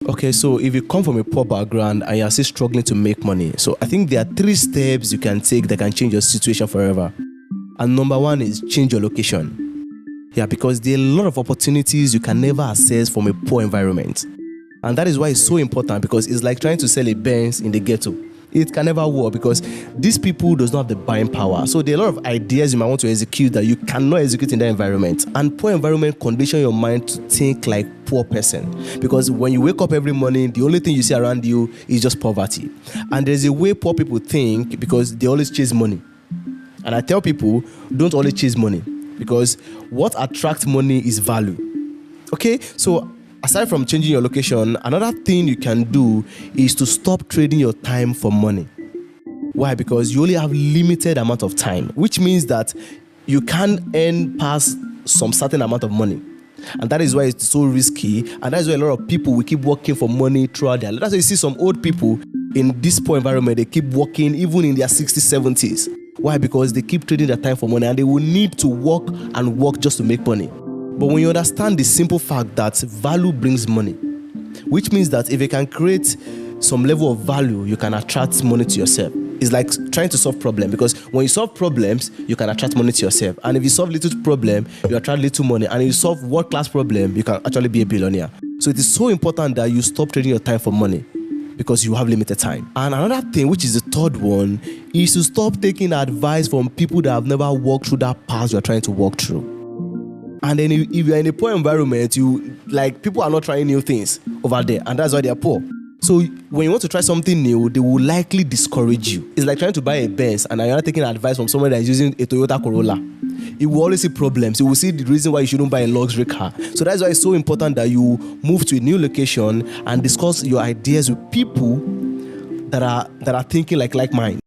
Okay, so if you come from a poor background and you're still struggling to make money, so I think there are 3 steps you can take that can change your situation forever. And number 1 is change your location. Yeah, because there are a lot of opportunities you can never access from a poor environment. And that is why it's so important, because it's like trying to sell a Benz in the ghetto. It can never work because these people does not have the buying power. So there are a lot of ideas you might want to execute that you cannot execute in that environment. And poor environment condition your mind to think like poor person. Because when you wake up every morning, the only thing you see around you is just poverty. And there's a way poor people think because they always chase money. And I tell people, don't always chase money, because what attracts money is value. Okay, so aside from changing your location, another thing you can do is to stop trading your time for money. Why? Because you only have limited amount of time, which means that you can't earn past some certain amount of money. And that is why it's so risky, and that's why a lot of people will keep working for money throughout their life. That's why you see some old people in this poor environment, they keep working even in their 60s, 70s. Why? Because they keep trading their time for money, and they will need to work and work just to make money. But when you understand the simple fact that value brings money, which means that if you can create some level of value, you can attract money to yourself. It's like trying to solve problems, because when you solve problems, you can attract money to yourself. And if you solve little problem, you attract little money. And if you solve world-class problem, you can actually be a billionaire. So it is so important that you stop trading your time for money, because you have limited time. And another thing, which is the third one, is to stop taking advice from people that have never walked through that path you're trying to walk through. And then if you're in a poor environment, people are not trying new things over there, and that's why they are poor. So when you want to try something new, they will likely discourage you. It's like trying to buy a Benz and you're not taking advice from someone that is using a Toyota Corolla. You will always see problems. You will see the reason why you shouldn't buy a luxury car. So that's why it's so important that you move to a new location and discuss your ideas with people that are thinking like mine.